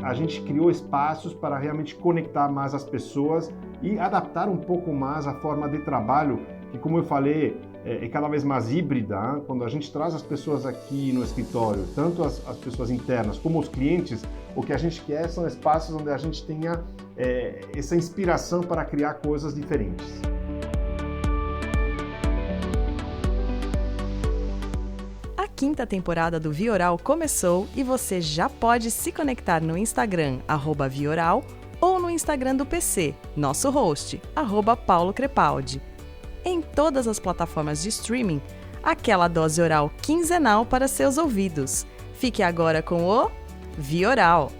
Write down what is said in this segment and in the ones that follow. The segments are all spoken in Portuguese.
a gente criou espaços para realmente conectar mais as pessoas e adaptar um pouco mais a forma de trabalho, que, como eu falei, é cada vez mais híbrida. Hein? Quando a gente traz as pessoas aqui no escritório, tanto as pessoas internas como os clientes, o que a gente quer são espaços onde a gente tenha essa inspiração para criar coisas diferentes. A quinta temporada do Vioral começou e você já pode se conectar no Instagram, @Vioral, ou no Instagram do PC, nosso host, @Paulo Crepaldi. Em todas as plataformas de streaming, aquela dose oral quinzenal para seus ouvidos. Fique agora com o Vioral.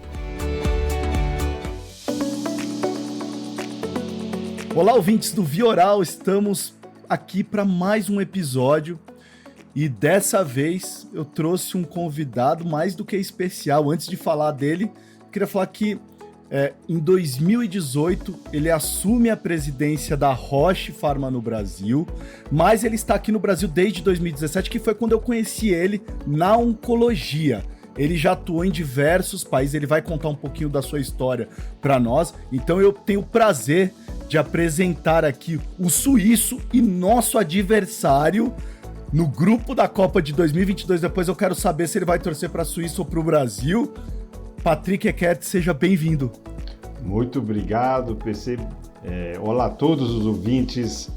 Olá, ouvintes do Vioral, estamos aqui para mais um episódio e dessa vez eu trouxe um convidado mais do que especial. Antes de falar dele, queria falar que em 2018, ele assume a presidência da Roche Pharma no Brasil, mas ele está aqui no Brasil desde 2017, que foi quando eu conheci ele na oncologia. Ele já atuou em diversos países, ele vai contar um pouquinho da sua história para nós. Então eu tenho o prazer de apresentar aqui o suíço e nosso adversário no grupo da Copa de 2022. Depois eu quero saber se ele vai torcer para a Suíça ou para o Brasil. Patrick Eckert, seja bem-vindo. Muito obrigado, PC. Olá a todos os ouvintes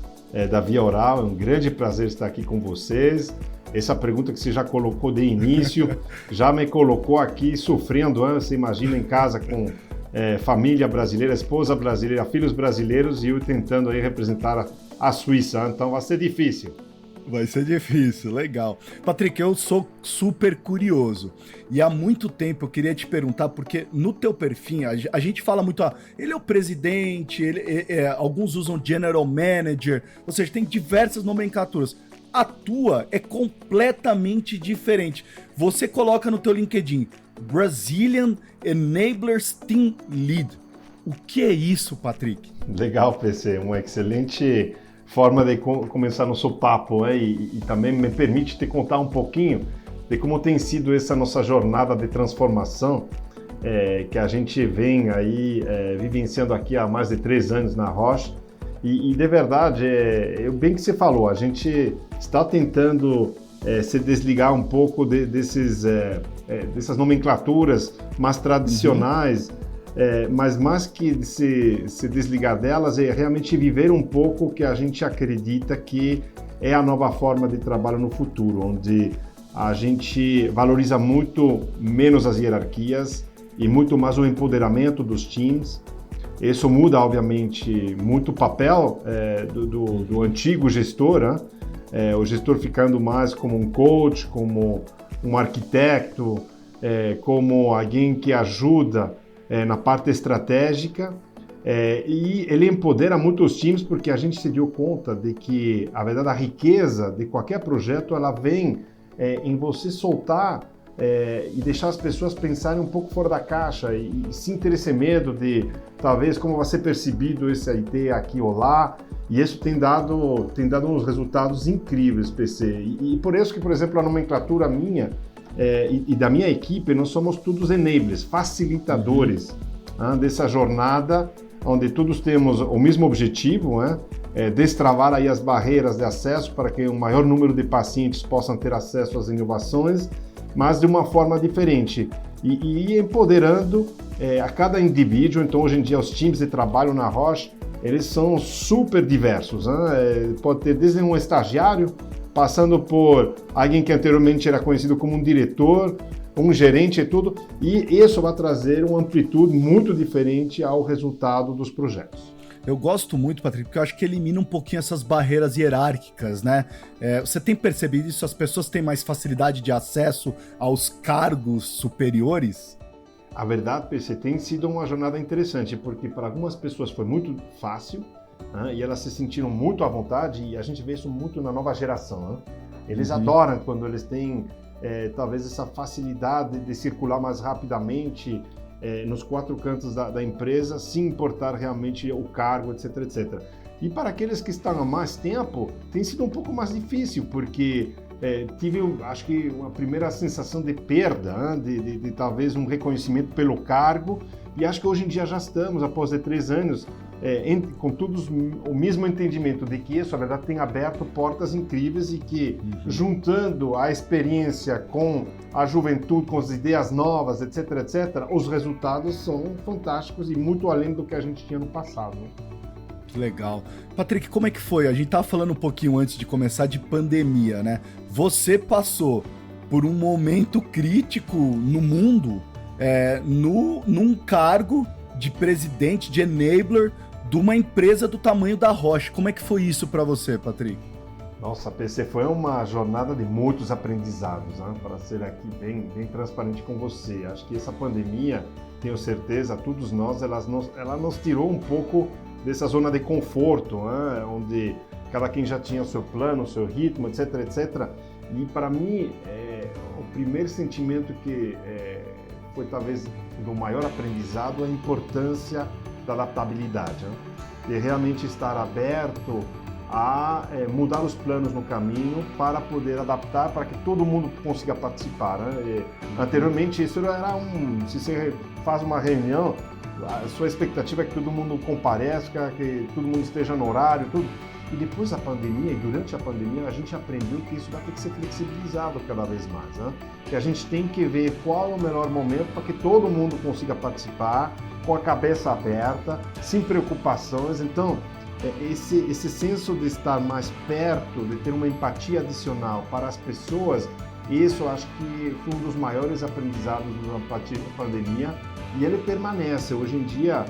da Via Oral, é um grande prazer estar aqui com vocês. Essa pergunta que você já colocou de início, já me colocou aqui sofrendo, você imagina em casa com família brasileira, esposa brasileira, filhos brasileiros e eu tentando aí representar a Suíça, então vai ser difícil. Vai ser difícil, legal. Patrick, eu sou super curioso e há muito tempo eu queria te perguntar, porque no teu perfil a gente fala muito, ele é o presidente, alguns usam general manager, ou seja, tem diversas nomenclaturas. A tua é completamente diferente. Você coloca no teu LinkedIn, Brazilian Enablers Team Lead. O que é isso, Patrick? Legal, PC, uma excelente forma de começar nosso papo, e também me permite te contar um pouquinho de como tem sido essa nossa jornada de transformação que a gente vem aí vivenciando aqui há mais de 3 anos na Roche. E de verdade, bem que você falou, a gente está tentando se desligar um pouco dessas nomenclaturas mais tradicionais, mas mais que se desligar delas, é realmente viver um pouco o que a gente acredita que é a nova forma de trabalho no futuro, onde a gente valoriza muito menos as hierarquias e muito mais o empoderamento dos times. Isso muda, obviamente, muito o papel do antigo gestor, o gestor ficando mais como um coach, como um arquiteto, como alguém que ajuda na parte estratégica, e ele empodera muito os times, porque a gente se deu conta de que, a verdade, a riqueza de qualquer projeto, ela vem em você soltar e deixar as pessoas pensarem um pouco fora da caixa e sem ter esse medo de, talvez, como vai ser percebido essa ideia aqui ou lá, e isso tem dado uns resultados incríveis, PC. E por isso que, por exemplo, a nomenclatura minha e da minha equipe, nós somos todos enablers, facilitadores dessa jornada, onde todos temos o mesmo objetivo, destravar aí as barreiras de acesso para que o maior número de pacientes possam ter acesso às inovações, mas de uma forma diferente e empoderando a cada indivíduo. Então, hoje em dia, os times de trabalho na Roche, eles são super diversos. Pode ter desde um estagiário, passando por alguém que anteriormente era conhecido como um diretor, um gerente e tudo, e isso vai trazer uma amplitude muito diferente ao resultado dos projetos. Eu gosto muito, Patrick, porque eu acho que elimina um pouquinho essas barreiras hierárquicas, né? Você tem percebido isso? As pessoas têm mais facilidade de acesso aos cargos superiores? A verdade, PC, tem sido uma jornada interessante, porque para algumas pessoas foi muito fácil, e elas se sentiram muito à vontade, e a gente vê isso muito na nova geração. Eles adoram quando eles têm, talvez, essa facilidade de circular mais rapidamente nos 4 cantos da empresa, sem importar realmente o cargo, etc, etc. E para aqueles que estão há mais tempo, tem sido um pouco mais difícil, porque tive, acho que, uma primeira sensação de perda, de talvez um reconhecimento pelo cargo, e acho que hoje em dia já estamos, após 3 anos, com todos o mesmo entendimento de que isso, na verdade, tem aberto portas incríveis e que, juntando a experiência com a juventude, com as ideias novas, etc., etc., os resultados são fantásticos e muito além do que a gente tinha no passado. Legal. Patrick, como é que foi? A gente tava falando um pouquinho antes de começar de pandemia, né? Você passou por um momento crítico no mundo, num cargo de presidente, de enabler de uma empresa do tamanho da Roche. Como é que foi isso para você, Patrick? Nossa, PC, foi uma jornada de muitos aprendizados, né? Para ser aqui bem transparente com você. Acho que essa pandemia, tenho certeza, todos nós, ela nos tirou um pouco dessa zona de conforto, né? Onde cada quem já tinha o seu plano, o seu ritmo, etc, etc. E para mim, o primeiro sentimento que foi talvez do maior aprendizado é a importância da adaptabilidade, né? De realmente estar aberto a mudar os planos no caminho para poder adaptar, para que todo mundo consiga participar, né? Anteriormente, isso era se você faz uma reunião, a sua expectativa é que todo mundo compareça, que todo mundo esteja no horário, tudo. E depois da pandemia, e durante a pandemia, a gente aprendeu que isso vai ter que ser flexibilizado cada vez mais, né? Que a gente tem que ver qual é o melhor momento para que todo mundo consiga participar, com a cabeça aberta, sem preocupações. Então, esse senso de estar mais perto, de ter uma empatia adicional para as pessoas, isso eu acho que foi um dos maiores aprendizados da pandemia, e ele permanece. Hoje em dia,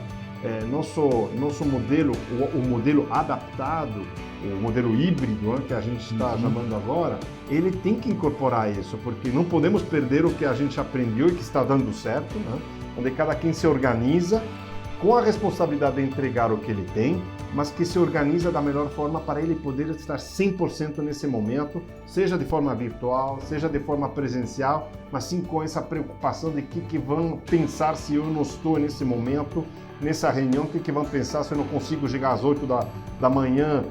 nosso modelo, o modelo adaptado, o modelo híbrido, né, que a gente está chamando agora, ele tem que incorporar isso, porque não podemos perder o que a gente aprendeu e que está dando certo, né, onde cada quem se organiza com a responsabilidade de entregar o que ele tem, mas que se organiza da melhor forma para ele poder estar 100% nesse momento, seja de forma virtual, seja de forma presencial, mas sim com essa preocupação de que vão pensar se eu não estou nesse momento, nessa reunião, o que vão pensar se eu não consigo chegar às 8 da manhã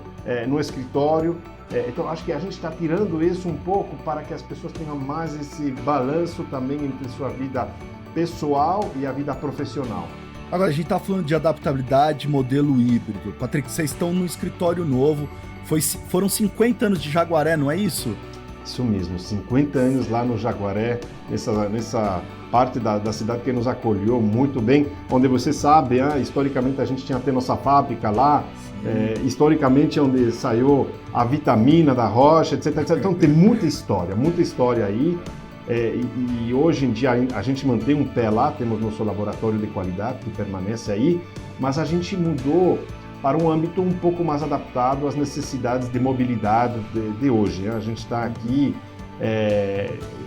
no escritório. Então, acho que a gente está tirando isso um pouco para que as pessoas tenham mais esse balanço também entre sua vida pessoal e a vida profissional. Agora, a gente tá falando de adaptabilidade, modelo híbrido. Patrick, vocês estão num escritório novo, foram 50 anos de Jaguaré, não é isso? Isso mesmo, 50 anos lá no Jaguaré, nessa parte da cidade que nos acolheu muito bem, onde você sabe, historicamente a gente tinha até nossa fábrica lá, historicamente onde saiu a vitamina da Roche, etc, etc. Então tem muita história aí. E hoje em dia a gente mantém um pé lá, temos nosso laboratório de qualidade que permanece aí, mas a gente mudou para um âmbito um pouco mais adaptado às necessidades de mobilidade de hoje, né? A gente está aqui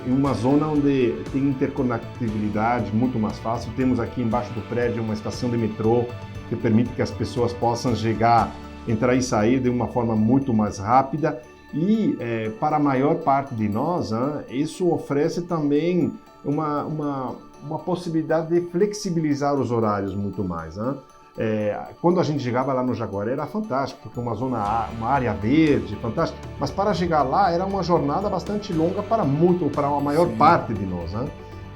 em uma zona onde tem interconectividade muito mais fácil. Temos aqui embaixo do prédio uma estação de metrô que permite que as pessoas possam chegar, entrar e sair de uma forma muito mais rápida. E para a maior parte de nós, isso oferece também uma possibilidade de flexibilizar os horários muito mais. Quando a gente chegava lá no Jaguaré era fantástico, porque uma área verde, fantástico. Mas para chegar lá era uma jornada bastante longa para a maior parte de nós.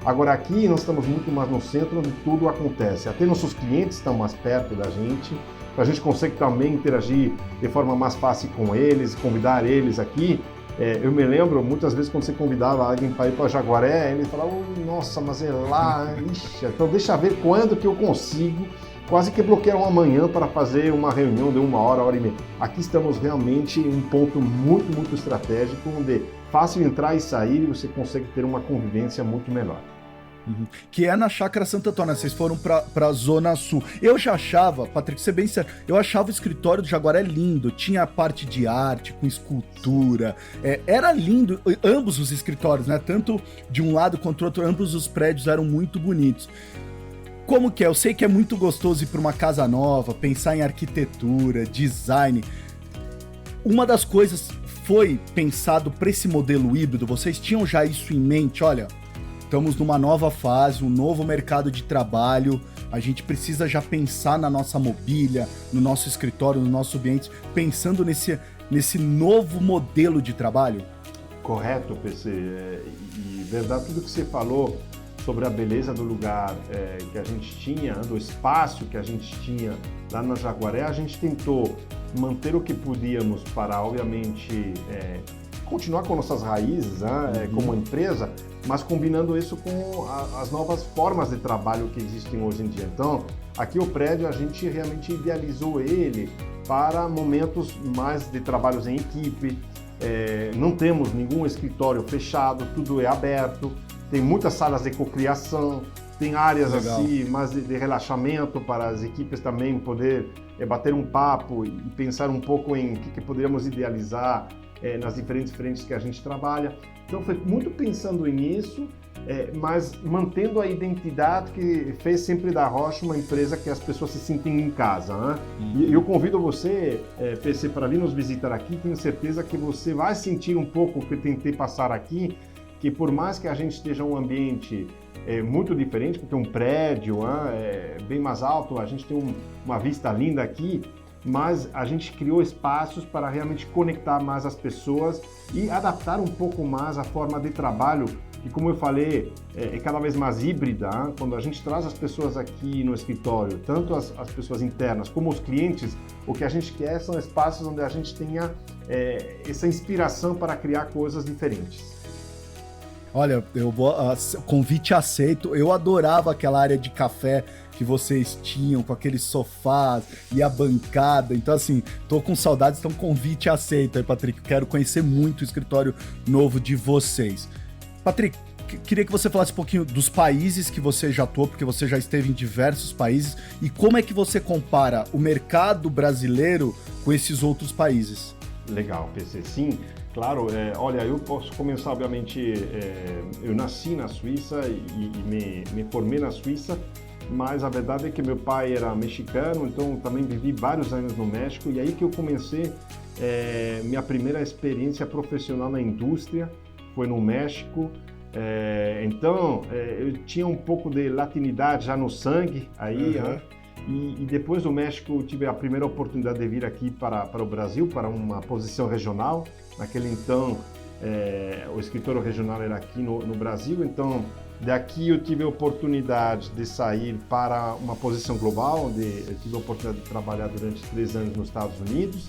Agora aqui nós estamos muito mais no centro onde tudo acontece. Até nossos clientes estão mais perto da gente. A gente consegue também interagir de forma mais fácil com eles, convidar eles aqui. Eu me lembro, muitas vezes, quando você convidava alguém para ir para Jaguaré, ele falava, nossa, mas é lá, ixi, então deixa eu ver quando que eu consigo. Quase que bloquearam amanhã para fazer uma reunião de 1 hora, 1 hora e meia. Aqui estamos realmente em um ponto muito, muito estratégico, onde é fácil entrar e sair e você consegue ter uma convivência muito melhor. Que é na Chácara Santo Antônio, vocês foram pra Zona Sul. Eu já achava, Patrick, ser bem sério, eu achava o escritório do Jaguaré lindo, tinha a parte de arte, com escultura, era lindo, ambos os escritórios, né, tanto de um lado quanto do outro, ambos os prédios eram muito bonitos. Como que é? Eu sei que é muito gostoso ir para uma casa nova, pensar em arquitetura, design. Uma das coisas foi pensado para esse modelo híbrido, vocês tinham já isso em mente, olha... Estamos numa nova fase, um novo mercado de trabalho, a gente precisa já pensar na nossa mobília, no nosso escritório, no nosso ambiente, pensando nesse novo modelo de trabalho? correto, PC. E verdade, tudo que você falou sobre a beleza do lugar que a gente tinha, do espaço que a gente tinha lá na Jaguaré, a gente tentou manter o que podíamos para, obviamente, continuar com nossas raízes, como empresa, mas combinando isso com as novas formas de trabalho que existem hoje em dia. Então, aqui o prédio, a gente realmente idealizou ele para momentos mais de trabalhos em equipe. Não temos nenhum escritório fechado, tudo é aberto. Tem muitas salas de cocriação, tem áreas assim mais de relaxamento para as equipes também poder bater um papo e pensar um pouco em o que poderíamos idealizar nas diferentes frentes que a gente trabalha. Então foi muito pensando nisso, mas mantendo a identidade que fez sempre da Roche uma empresa que as pessoas se sentem em casa, né? E eu convido você, PC, para vir nos visitar aqui. Tenho certeza que você vai sentir um pouco o que eu tentei passar aqui, que por mais que a gente esteja um ambiente muito diferente, porque um prédio bem mais alto, a gente tem uma vista linda aqui, mas a gente criou espaços para realmente conectar mais as pessoas e adaptar um pouco mais a forma de trabalho, que, como eu falei, é cada vez mais híbrida. Quando a gente traz as pessoas aqui no escritório, tanto as pessoas internas como os clientes, o que a gente quer são espaços onde a gente tenha essa inspiração para criar coisas diferentes. Olha, convite aceito. Eu adorava aquela área de café que vocês tinham, com aqueles sofás e a bancada. Então, assim, tô com saudades, então convite aceito aí, Patrick. Quero conhecer muito o escritório novo de vocês. Patrick, queria que você falasse um pouquinho dos países que você já atuou, porque você já esteve em diversos países, e como é que você compara o mercado brasileiro com esses outros países? Legal, PC. Sim, claro. Olha, eu posso começar, obviamente, eu nasci na Suíça e me formei na Suíça, mas a verdade é que meu pai era mexicano, então também vivi vários anos no México, e aí que eu comecei minha primeira experiência profissional na indústria, foi no México. Então, eu tinha um pouco de latinidade já no sangue aí, e depois do México eu tive a primeira oportunidade de vir aqui para o Brasil, para uma posição regional. Naquele então, o escritório regional era aqui no Brasil, então daqui eu tive a oportunidade de sair para uma posição global, onde eu tive a oportunidade de trabalhar durante 3 anos nos Estados Unidos,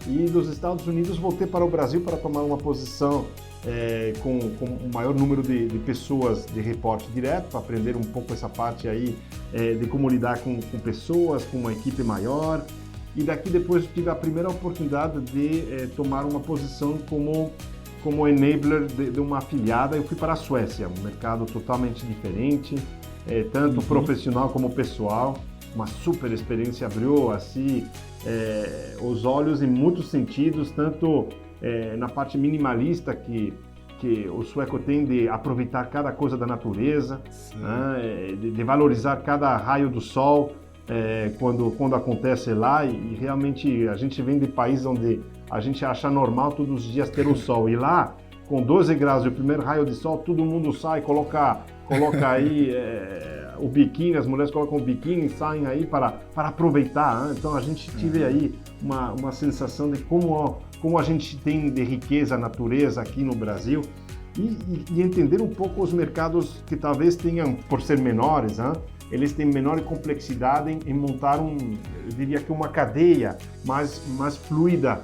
e dos Estados Unidos voltei para o Brasil para tomar uma posição com um maior número de pessoas de reporte direto, para aprender um pouco essa parte aí de como lidar com pessoas, com uma equipe maior. E daqui depois eu tive a primeira oportunidade de tomar uma posição como enabler de uma afiliada. Eu fui para a Suécia, um mercado totalmente diferente, tanto profissional como pessoal. Uma super experiência, abriu assim os olhos em muitos sentidos, tanto na parte minimalista que o sueco tem de aproveitar cada coisa da natureza, né, de valorizar cada raio do sol quando acontece lá, e realmente a gente vem de países onde a gente acha normal todos os dias ter o sol, e lá com 12 graus e o primeiro raio de sol, todo mundo sai, coloca aí o biquíni, as mulheres colocam o biquíni e saem aí para aproveitar, né? Então a gente tive aí uma sensação de como a gente tem de riqueza a natureza aqui no Brasil, e entender um pouco os mercados que talvez tenham, por ser menores, né? Eles têm menor complexidade em montar eu diria que uma cadeia mais fluida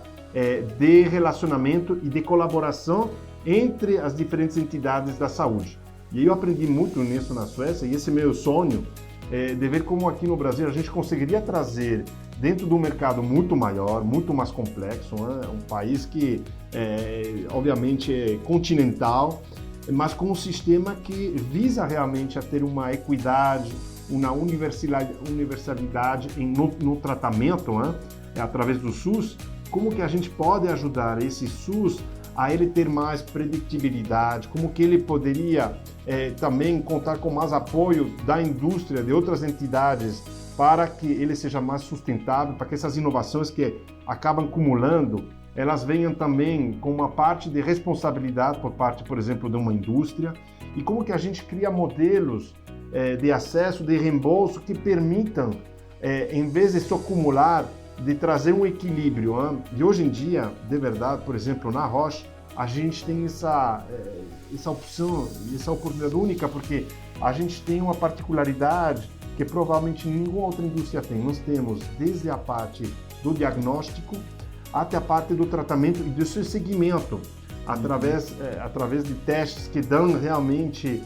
de relacionamento e de colaboração entre as diferentes entidades da saúde. E eu aprendi muito nisso na Suécia, e esse meu sonho de ver como aqui no Brasil a gente conseguiria trazer, dentro de um mercado muito maior, muito mais complexo, né? Um país que obviamente é continental, mas com um sistema que visa realmente a ter uma equidade, uma universalidade no tratamento, né? Através do SUS. Como que a gente pode ajudar esse SUS a ele ter mais predictibilidade, como que ele poderia também contar com mais apoio da indústria, de outras entidades, para que ele seja mais sustentável, para que essas inovações que acabam acumulando, elas venham também com uma parte de responsabilidade por parte, por exemplo, de uma indústria, e como que a gente cria modelos de acesso, de reembolso, que permitam, em vez de se acumular, de trazer um equilíbrio. E hoje em dia, de verdade, por exemplo, na Roche, a gente tem essa opção, essa oportunidade única, porque a gente tem uma particularidade que provavelmente nenhuma outra indústria tem. Nós temos desde a parte do diagnóstico até a parte do tratamento e do seu segmento, através de testes que dão realmente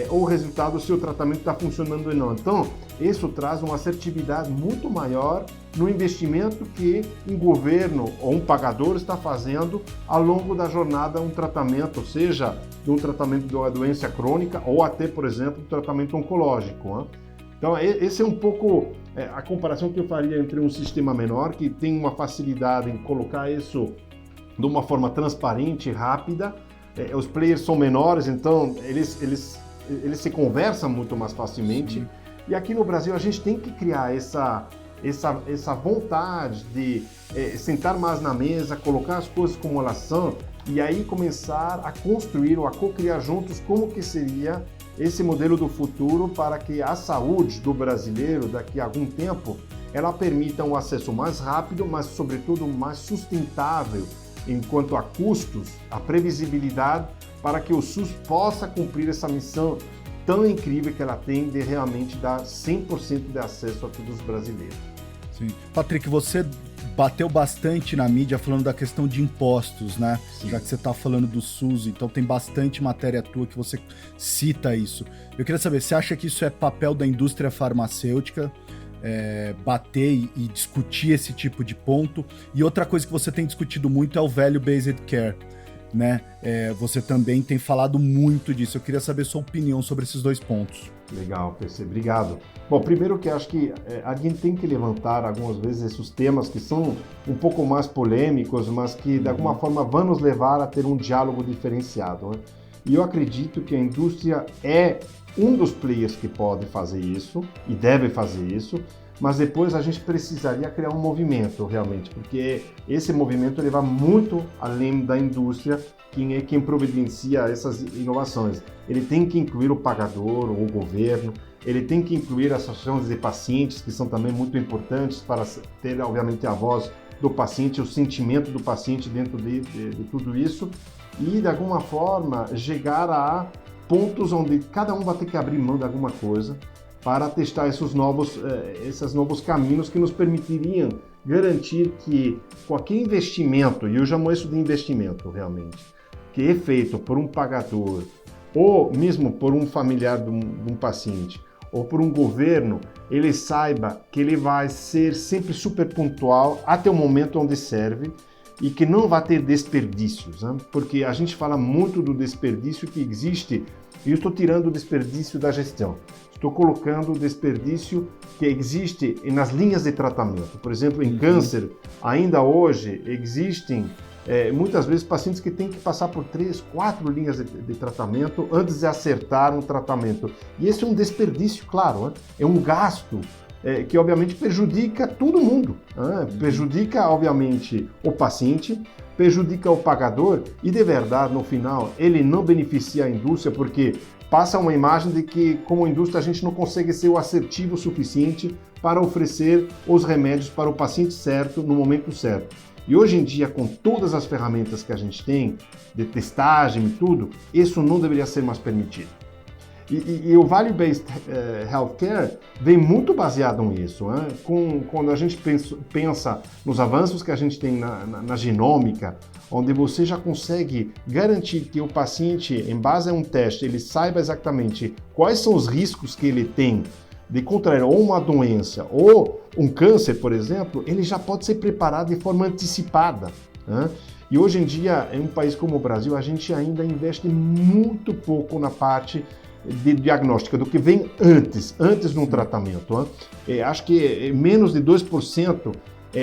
o resultado se o tratamento está funcionando ou não. Então, isso traz uma assertividade muito maior no investimento que um governo ou um pagador está fazendo ao longo da jornada, um tratamento, seja de um tratamento de uma doença crônica ou até, por exemplo, um tratamento oncológico, né? Então, esse é um pouco a comparação que eu faria entre um sistema menor, que tem uma facilidade em colocar isso de uma forma transparente e rápida. Os players são menores, então eles se conversam muito mais facilmente. Sim. E aqui no Brasil a gente tem que criar essa vontade de sentar mais na mesa, colocar as coisas como elas são e aí começar a construir ou a co-criar juntos como que seria esse modelo do futuro para que a saúde do brasileiro daqui a algum tempo ela permita um acesso mais rápido, mas sobretudo mais sustentável enquanto a custos, a previsibilidade para que o SUS possa cumprir essa missão tão incrível que ela tem de realmente dar 100% de acesso a todos os brasileiros. Sim. Patrick, você bateu bastante na mídia falando da questão de impostos, né? Sim. Já que você está falando do SUS, então tem bastante matéria tua que você cita isso. Eu queria saber, você acha que isso é papel da indústria farmacêutica, bater e discutir esse tipo de ponto? E outra coisa que você tem discutido muito é o value-based care, né? Você também tem falado muito disso. Eu queria saber sua opinião sobre esses dois pontos. Legal, PC, obrigado. Bom, primeiro que acho que a gente tem que levantar algumas vezes esses temas que são um pouco mais polêmicos, mas que de alguma forma vão nos levar a ter um diálogo diferenciado, né? E eu acredito que a indústria é um dos players que pode fazer isso e deve fazer isso, mas depois a gente precisaria criar um movimento realmente, porque esse movimento ele vai muito além da indústria, quem providencia essas inovações. Ele tem que incluir o pagador, o governo, ele tem que incluir as associações de pacientes, que são também muito importantes para ter, obviamente, a voz do paciente, o sentimento do paciente dentro de tudo isso, e, de alguma forma, chegar a pontos onde cada um vai ter que abrir mão de alguma coisa para testar esses novos caminhos que nos permitiriam garantir que qualquer investimento, e eu chamo isso de investimento realmente, que é feito por um pagador ou mesmo por um familiar de um paciente ou por um governo, ele saiba que ele vai ser sempre super pontual até o momento onde serve e que não vai ter desperdícios, né? Porque a gente fala muito do desperdício que existe e eu estou tirando o desperdício da gestão. Estou colocando o desperdício que existe nas linhas de tratamento. Por exemplo, em câncer, ainda hoje existem muitas vezes pacientes que têm que passar por 3, 4 linhas de tratamento antes de acertar um tratamento. E esse é um desperdício, claro, né? É um gasto que obviamente prejudica todo mundo, né? Prejudica obviamente o paciente, prejudica o pagador e de verdade no final ele não beneficia a indústria porque passa uma imagem de que como indústria a gente não consegue ser o assertivo suficiente para oferecer os remédios para o paciente certo no momento certo. E hoje em dia, com todas as ferramentas que a gente tem, de testagem e tudo, isso não deveria ser mais permitido. E o Value-Based Healthcare vem muito baseado nisso, né? Quando a gente pensa nos avanços que a gente tem na genômica, onde você já consegue garantir que o paciente, em base a um teste, ele saiba exatamente quais são os riscos que ele tem de contrair ou uma doença ou um câncer, por exemplo, ele já pode ser preparado de forma antecipada, né? E hoje em dia, em um país como o Brasil, a gente ainda investe muito pouco na parte de diagnóstica, do que vem antes de um tratamento, né? Acho que menos de 2%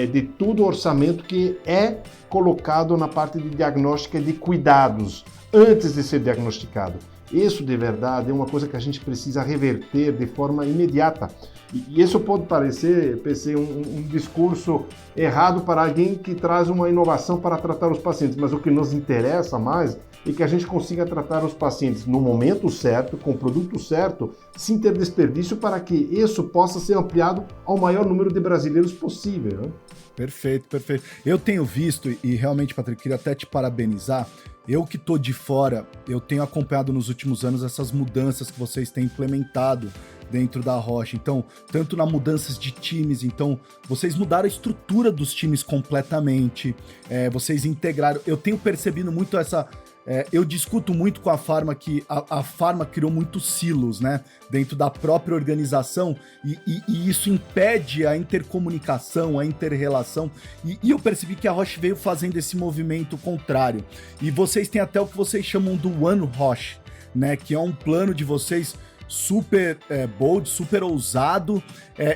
de todo o orçamento que é colocado na parte de diagnóstica e de cuidados antes de ser diagnosticado. Isso, de verdade, é uma coisa que a gente precisa reverter de forma imediata. E isso pode parecer, PC, um discurso errado para alguém que traz uma inovação para tratar os pacientes, mas o que nos interessa mais é que a gente consiga tratar os pacientes no momento certo, com o produto certo, sem ter desperdício, para que isso possa ser ampliado ao maior número de brasileiros possível, né? Perfeito, perfeito. Eu tenho visto, e realmente, Patrick, queria até te parabenizar, eu que tô de fora, eu tenho acompanhado nos últimos anos essas mudanças que vocês têm implementado dentro da Roche. Então, tanto na mudanças de times, então, vocês mudaram a estrutura dos times completamente, vocês integraram, eu tenho percebido muito essa... eu discuto muito com a Pharma que a Pharma criou muitos silos, né, dentro da própria organização e isso impede a intercomunicação, a interrelação e eu percebi que a Roche veio fazendo esse movimento contrário. E vocês têm até o que vocês chamam do One Roche, né, que é um plano de vocês super bold, super ousado.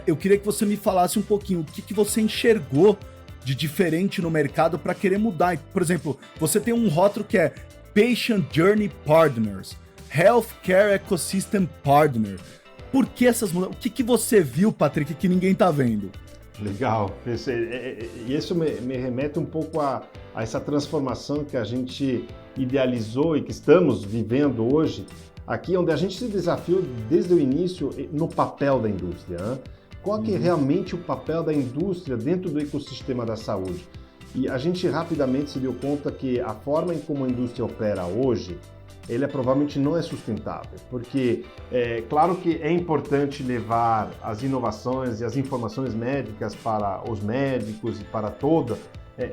Eu queria que você me falasse um pouquinho o que você enxergou de diferente no mercado para querer mudar. Por exemplo, você tem um rótulo que é Patient Journey Partners, Healthcare Ecosystem Partner. Por que essas mudanças? O que você viu, Patrick, que ninguém tá vendo? Legal. E isso me remete um pouco a essa transformação que a gente idealizou e que estamos vivendo hoje, aqui onde a gente se desafiou desde o início no papel da indústria. Né? Qual que é realmente o papel da indústria dentro do ecossistema da saúde? E a gente rapidamente se deu conta que a forma em como a indústria opera hoje, ele provavelmente não é sustentável, porque claro que é importante levar as inovações e as informações médicas para os médicos e para todo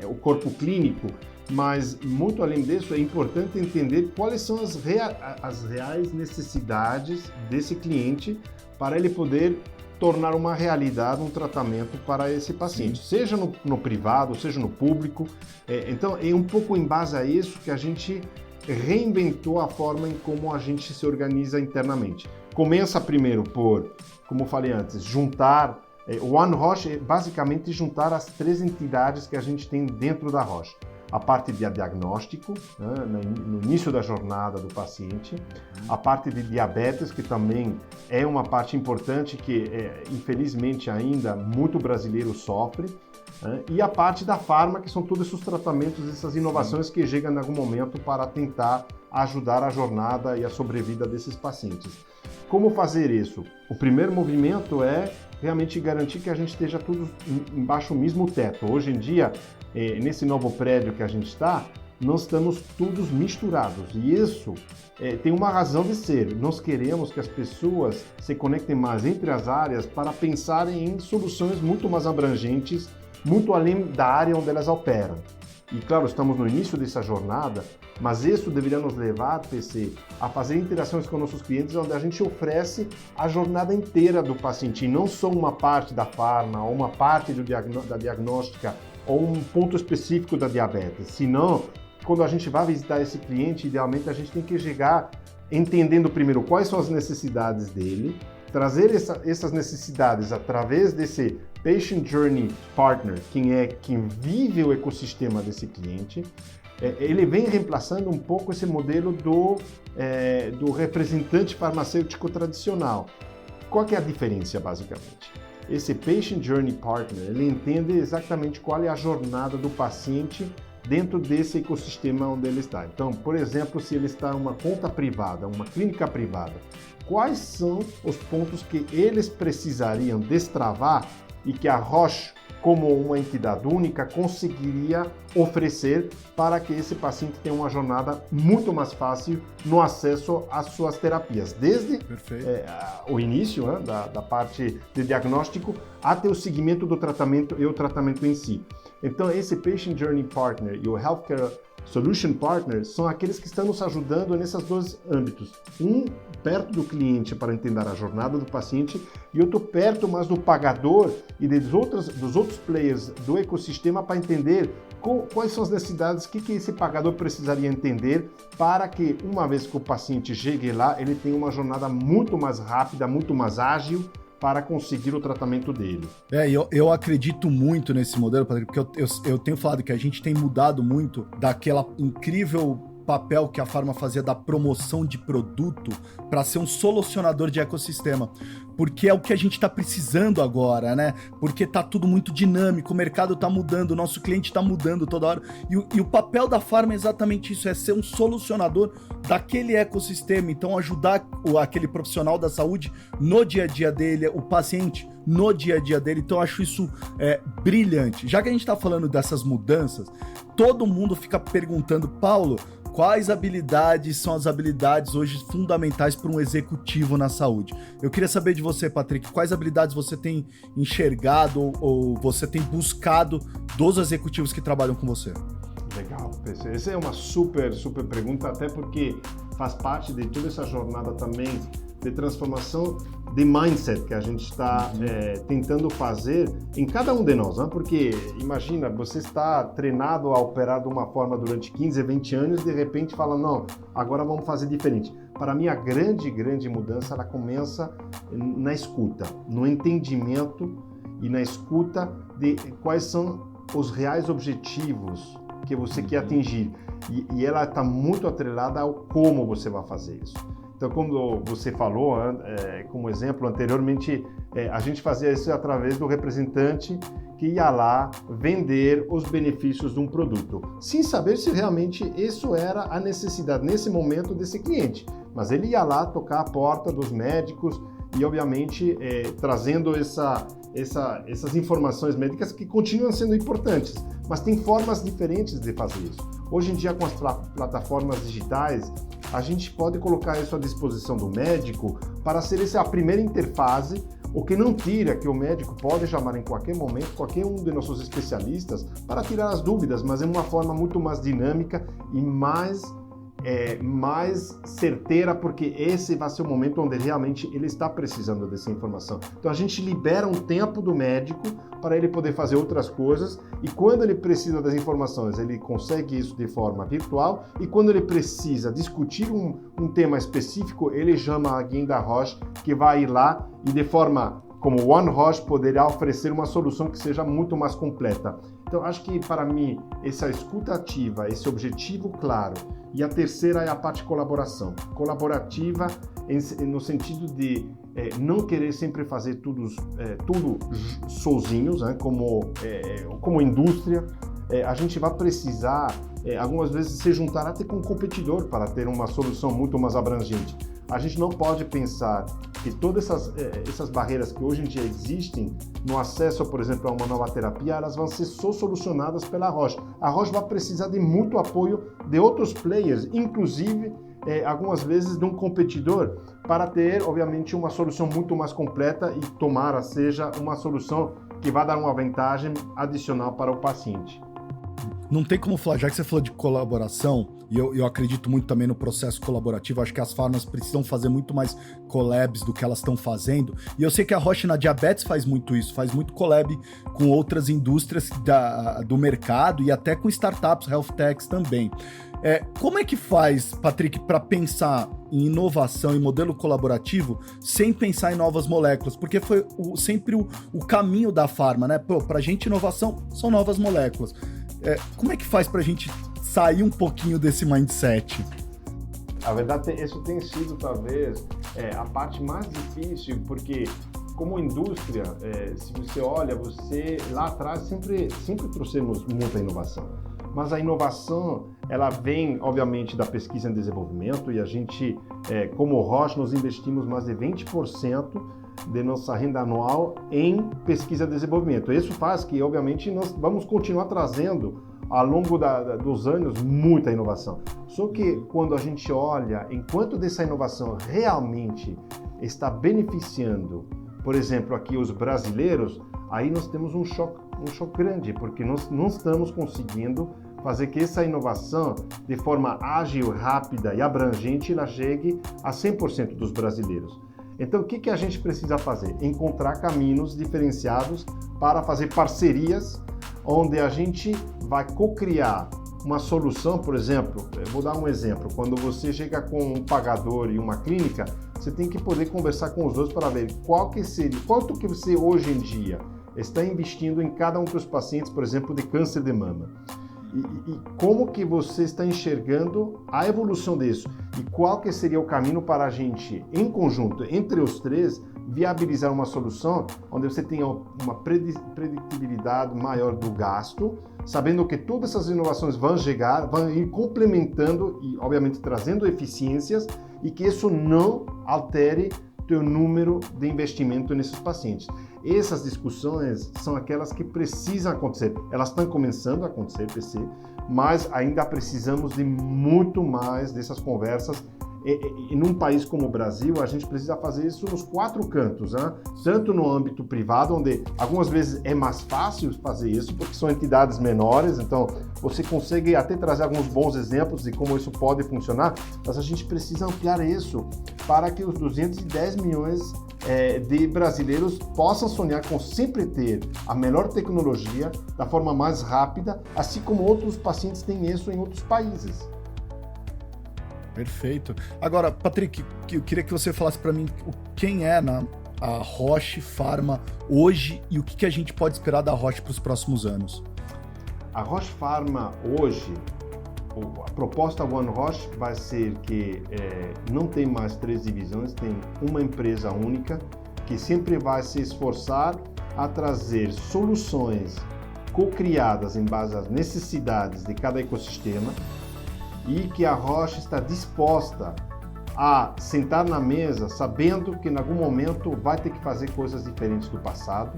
o corpo clínico, mas muito além disso é importante entender quais são as reais necessidades desse cliente para ele poder tornar uma realidade um tratamento para esse paciente, seja no privado, seja no público. Então, é um pouco em base a isso que a gente reinventou a forma em como a gente se organiza internamente. Começa primeiro por, como falei antes, juntar... O One Roche é basicamente juntar as 3 entidades que a gente tem dentro da Roche. A parte de diagnóstico, né, no início da jornada do paciente, a parte de diabetes, que também é uma parte importante que, infelizmente, ainda muito brasileiro sofre, né, e a parte da farma, que são todos esses tratamentos, essas inovações que chegam em algum momento para tentar ajudar a jornada e a sobrevida desses pacientes. Como fazer isso? O primeiro movimento é realmente garantir que a gente esteja todos embaixo do mesmo teto. Hoje em dia, nesse novo prédio que a gente está, nós estamos todos misturados. E isso tem uma razão de ser. Nós queremos que as pessoas se conectem mais entre as áreas para pensarem em soluções muito mais abrangentes, muito além da área onde elas operam. E claro, estamos no início dessa jornada, mas isso deveria nos levar, PC, a fazer interações com nossos clientes onde a gente oferece a jornada inteira do paciente, e não só uma parte da farma, ou uma parte da diagnóstica, ou um ponto específico da diabetes. Senão, quando a gente vai visitar esse cliente, idealmente a gente tem que chegar entendendo primeiro quais são as necessidades dele, trazer essas necessidades através desse Patient Journey Partner, quem vive o ecossistema desse cliente. Ele vem reemplaçando um pouco esse modelo do representante farmacêutico tradicional. Qual que é a diferença, basicamente? Esse Patient Journey Partner, ele entende exatamente qual é a jornada do paciente dentro desse ecossistema onde ele está. Então, por exemplo, se ele está em uma conta privada, uma clínica privada, quais são os pontos que eles precisariam destravar e que a Roche, como uma entidade única, conseguiria oferecer para que esse paciente tenha uma jornada muito mais fácil no acesso às suas terapias, desde o início, né, da parte de diagnóstico até o seguimento do tratamento e o tratamento em si. Então, esse Patient Journey Partner e o Healthcare Solution Partner são aqueles que estão nos ajudando nesses 2 âmbitos. Um perto do cliente para entender a jornada do paciente e outro perto mais do pagador e dos outros players do ecossistema para entender quais são as necessidades, o que esse pagador precisaria entender para que, uma vez que o paciente chegue lá, ele tenha uma jornada muito mais rápida, muito mais ágil para conseguir o tratamento dele. Eu acredito muito nesse modelo, Patrick, porque eu tenho falado que a gente tem mudado muito daquela incrível papel que a Pharma fazia da promoção de produto para ser um solucionador de ecossistema, porque é o que a gente está precisando agora, né? Porque tá tudo muito dinâmico, o mercado tá mudando, o nosso cliente tá mudando toda hora, e o papel da Pharma é exatamente isso, é ser um solucionador daquele ecossistema, então ajudar aquele profissional da saúde no dia a dia dele, o paciente no dia a dia dele. Então eu acho isso brilhante. Já que a gente está falando dessas mudanças, todo mundo fica perguntando, Paulo, quais habilidades são as habilidades hoje fundamentais para um executivo na saúde? Eu queria saber de você, Patrick, quais habilidades você tem enxergado ou você tem buscado dos executivos que trabalham com você? Legal, essa é uma super pergunta, até porque faz parte de toda essa jornada também de transformação de mindset que a gente está tentando fazer em cada um de nós, né? Porque imagina, você está treinado a operar de uma forma durante 15, 20 anos e de repente fala, não, agora vamos fazer diferente. Para mim, a grande mudança, ela começa na escuta, no entendimento e na escuta de quais são os reais objetivos que você quer atingir. E ela está muito atrelada ao como você vai fazer isso. Então, como você falou, como exemplo, anteriormente, a gente fazia isso através do representante que ia lá vender os benefícios de um produto, sem saber se realmente isso era a necessidade nesse momento desse cliente. Mas ele ia lá tocar a porta dos médicos e, obviamente, trazendo essas informações médicas que continuam sendo importantes, mas tem formas diferentes de fazer isso. Hoje em dia, com as plataformas digitais, a gente pode colocar isso à disposição do médico para ser essa a primeira interface, o que não tira que o médico pode chamar em qualquer momento qualquer um de nossos especialistas para tirar as dúvidas, mas é uma forma muito mais dinâmica e mais certeira, porque esse vai ser o momento onde realmente ele está precisando dessa informação. Então a gente libera um tempo do médico para ele poder fazer outras coisas, e quando ele precisa das informações, ele consegue isso de forma virtual, e quando ele precisa discutir um tema específico, ele chama alguém da Roche que vai ir lá e de forma como One Roche poderá oferecer uma solução que seja muito mais completa. Então acho que para mim essa escuta ativa, esse objetivo claro, e a terceira é a parte colaboração. Colaborativa no sentido de não querer sempre fazer tudo sozinhos, né? Como indústria. A gente vai precisar, algumas vezes, se juntar até com um competidor para ter uma solução muito mais abrangente. A gente não pode pensar que todas essas barreiras que hoje em dia existem no acesso, por exemplo, a uma nova terapia, elas vão ser só solucionadas pela Roche. A Roche vai precisar de muito apoio de outros players, inclusive, algumas vezes, de um competidor, para ter, obviamente, uma solução muito mais completa e tomara seja uma solução que vai dar uma vantagem adicional para o paciente. Não tem como falar, já que você falou de colaboração, e eu acredito muito também no processo colaborativo, acho que as farmas precisam fazer muito mais collabs do que elas estão fazendo, e eu sei que a Roche na diabetes faz muito isso, faz muito collab com outras indústrias do mercado e até com startups, health techs também. Como é que faz, Patrick, para pensar em inovação e modelo colaborativo sem pensar em novas moléculas? Porque foi sempre o caminho da farma, né? Pra gente, inovação são novas moléculas. Como é que faz para a gente sair um pouquinho desse mindset? A verdade, isso tem sido, talvez, a parte mais difícil, porque como indústria, se você olha, lá atrás sempre trouxemos muita inovação. Mas a inovação, ela vem, obviamente, da pesquisa e desenvolvimento, e a gente, como Roche, nós investimos mais de 20% de nossa renda anual em pesquisa e desenvolvimento. Isso faz que, obviamente, nós vamos continuar trazendo, ao longo dos anos, muita inovação. Só que, quando a gente olha, enquanto dessa inovação realmente está beneficiando, por exemplo, aqui os brasileiros, aí nós temos um choque grande, porque nós não estamos conseguindo fazer que essa inovação, de forma ágil, rápida e abrangente, ela chegue a 100% dos brasileiros. Então, o que a gente precisa fazer? Encontrar caminhos diferenciados para fazer parcerias, onde a gente vai co-criar uma solução. Por exemplo, eu vou dar um exemplo, quando você chega com um pagador e uma clínica, você tem que poder conversar com os dois para ver quanto que você hoje em dia está investindo em cada um dos pacientes, por exemplo, de câncer de mama. E como que você está enxergando a evolução disso? E qual que seria o caminho para a gente, em conjunto, entre os três, viabilizar uma solução onde você tenha uma predictibilidade maior do gasto, sabendo que todas essas inovações vão chegar, vão ir complementando e, obviamente, trazendo eficiências e que isso não altere teu número de investimento nesses pacientes. Essas discussões são aquelas que precisam acontecer. Elas estão começando a acontecer, PC, mas ainda precisamos de muito mais dessas conversas. E num país como o Brasil, a gente precisa fazer isso nos 4 cantos, né? Tanto no âmbito privado, onde algumas vezes é mais fácil fazer isso, porque são entidades menores, então você consegue até trazer alguns bons exemplos de como isso pode funcionar, mas a gente precisa ampliar isso para que os 210 milhões de brasileiros possam sonhar com sempre ter a melhor tecnologia da forma mais rápida, assim como outros pacientes têm isso em outros países. Perfeito. Agora, Patrick, eu queria que você falasse para mim quem é a Roche Pharma hoje e o que a gente pode esperar da Roche para os próximos anos. A Roche Pharma hoje, a proposta One Roche vai ser que não tem mais 3 divisões, tem uma empresa única que sempre vai se esforçar a trazer soluções co-criadas em base às necessidades de cada ecossistema, e que a Roche está disposta a sentar na mesa sabendo que em algum momento vai ter que fazer coisas diferentes do passado,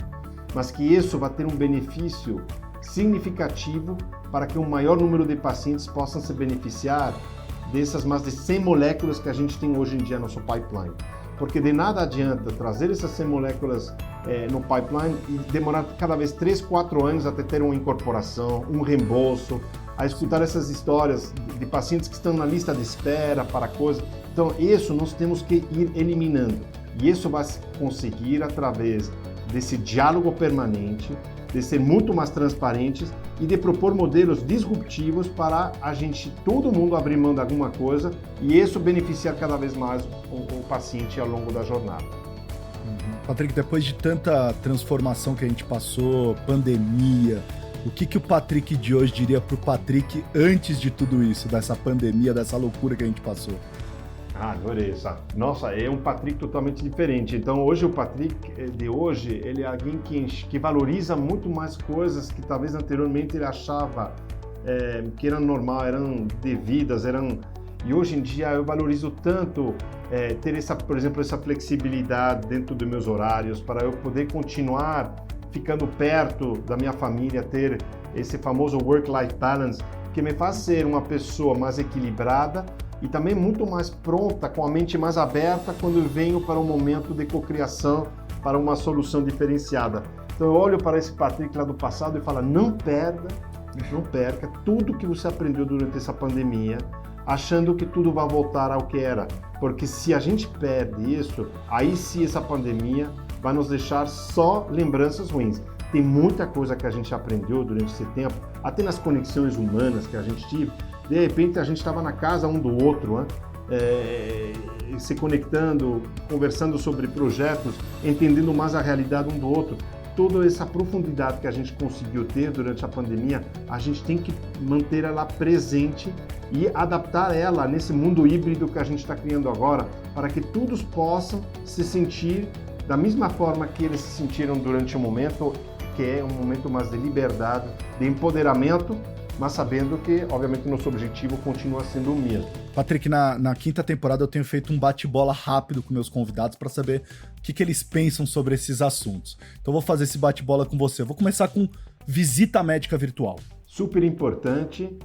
mas que isso vai ter um benefício significativo para que um maior número de pacientes possam se beneficiar dessas mais de 100 moléculas que a gente tem hoje em dia no nosso pipeline. Porque de nada adianta trazer essas 100 moléculas no pipeline e demorar cada vez 3, 4 anos até ter uma incorporação, um reembolso, a escutar essas histórias de pacientes que estão na lista de espera para coisas. Então, isso nós temos que ir eliminando. E isso vai se conseguir através desse diálogo permanente, de ser muito mais transparentes e de propor modelos disruptivos para a gente, todo mundo abrir mão de alguma coisa e isso beneficiar cada vez mais o paciente ao longo da jornada. Patrick, depois de tanta transformação que a gente passou, pandemia, o que o Patrick de hoje diria para o Patrick antes de tudo isso, dessa pandemia, dessa loucura que a gente passou? Adorei essa. Nossa, é um Patrick totalmente diferente. Então, hoje o Patrick de hoje, ele é alguém que valoriza muito mais coisas que talvez anteriormente ele achava que eram normal, eram devidas, E hoje em dia eu valorizo tanto ter por exemplo, essa flexibilidade dentro dos meus horários para eu poder continuar ficando perto da minha família, ter esse famoso work-life balance, que me faz ser uma pessoa mais equilibrada e também muito mais pronta, com a mente mais aberta quando eu venho para um momento de cocriação, para uma solução diferenciada. Então eu olho para esse Patrick lá do passado e falo, não perca tudo que você aprendeu durante essa pandemia, achando que tudo vai voltar ao que era. Porque se a gente perde isso, aí sim essa pandemia vai nos deixar só lembranças ruins. Tem muita coisa que a gente aprendeu durante esse tempo, até nas conexões humanas que a gente teve. De repente a gente estava na casa um do outro, né? Se conectando, conversando sobre projetos, entendendo mais a realidade um do outro. Toda essa profundidade que a gente conseguiu ter durante a pandemia, a gente tem que manter ela presente e adaptar ela nesse mundo híbrido que a gente está criando agora, para que todos possam se sentir da mesma forma que eles se sentiram durante o momento, que é um momento mais de liberdade, de empoderamento, mas sabendo que, obviamente, nosso objetivo continua sendo o mesmo. Patrick, na 5ª temporada eu tenho feito um bate-bola rápido com meus convidados para saber o que eles pensam sobre esses assuntos. Então eu vou fazer esse bate-bola com você. Eu vou começar com visita médica virtual. Super importante,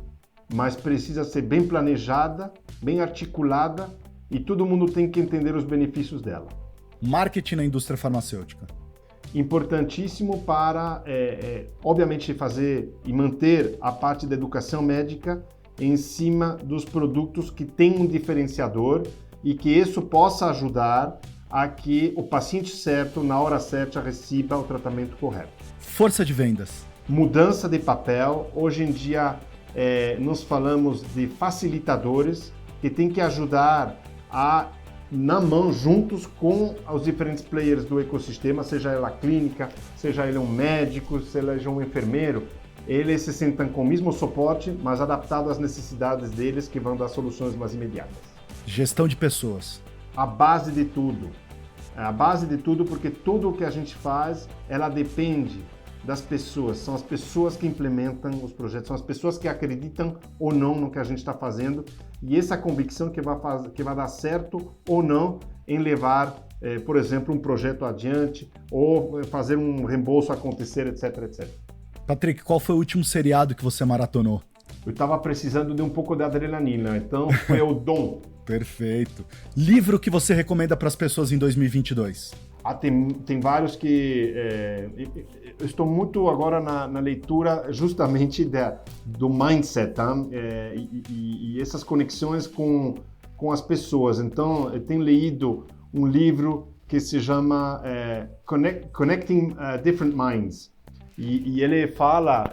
mas precisa ser bem planejada, bem articulada e todo mundo tem que entender os benefícios dela. Marketing na indústria farmacêutica. Importantíssimo para, obviamente, fazer e manter a parte da educação médica em cima dos produtos que têm um diferenciador e que isso possa ajudar a que o paciente certo, na hora certa, receba o tratamento correto. Força de vendas. Mudança de papel. Hoje em dia, nós falamos de facilitadores que têm que ajudar na mão, juntos com os diferentes players do ecossistema, seja ela clínica, seja ele um médico, seja um enfermeiro, eles se sentam com o mesmo suporte, mas adaptado às necessidades deles, que vão dar soluções mais imediatas. Gestão de pessoas. A base de tudo. A base de tudo, porque tudo o que a gente faz, ela depende das pessoas. São as pessoas que implementam os projetos, são as pessoas que acreditam ou não no que a gente está fazendo, e essa convicção que vai dar certo ou não em levar, por exemplo, um projeto adiante ou fazer um reembolso acontecer, etc, etc. Patrick, qual foi o último seriado que você maratonou? Eu estava precisando de um pouco de adrenalina, então foi o Dom. Perfeito. Livro que você recomenda para as pessoas em 2022? Tem vários que... eu estou muito agora na leitura justamente do mindset, tá? E essas conexões com as pessoas. Então, eu tenho lido um livro que se chama Connecting Different Minds. E ele fala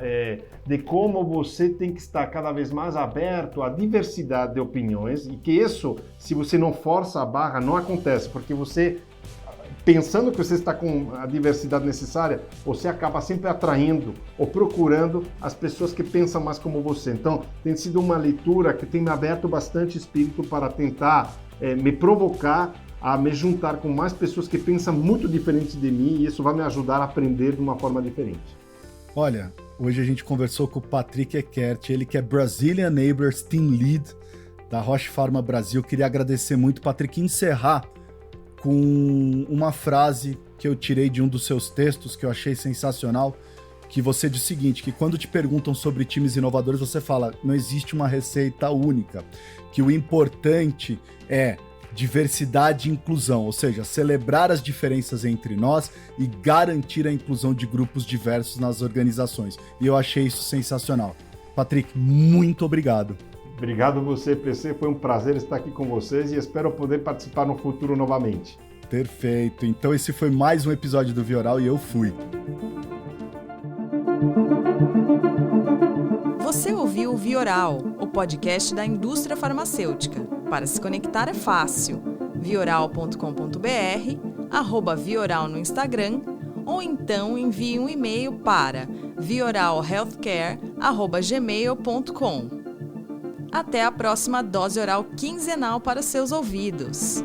de como você tem que estar cada vez mais aberto à diversidade de opiniões, e que isso, se você não força a barra, não acontece, porque você, pensando que você está com a diversidade necessária, você acaba sempre atraindo ou procurando as pessoas que pensam mais como você. Então, tem sido uma leitura que tem me aberto bastante espírito para tentar me provocar a me juntar com mais pessoas que pensam muito diferente de mim, e isso vai me ajudar a aprender de uma forma diferente. Olha, hoje a gente conversou com o Patrick Eckert, ele que é Brazilian Neighbors Team Lead da Roche Pharma Brasil. Queria agradecer muito, Patrick, e encerrar com uma frase que eu tirei de um dos seus textos, que eu achei sensacional, que você diz o seguinte, que quando te perguntam sobre times inovadores, você fala, não existe uma receita única, que o importante é diversidade e inclusão, ou seja, celebrar as diferenças entre nós e garantir a inclusão de grupos diversos nas organizações. E eu achei isso sensacional. Patrick, muito obrigado. Obrigado a você, PC. Foi um prazer estar aqui com vocês e espero poder participar no futuro novamente. Perfeito. Então esse foi mais um episódio do Vioral e eu fui. Você ouviu o Vioral, o podcast da indústria farmacêutica. Para se conectar é fácil. vioral.com.br, @Vioral no Instagram, ou então envie um e-mail para vioralhealthcare@gmail.com. Até a próxima dose oral quinzenal para seus ouvidos.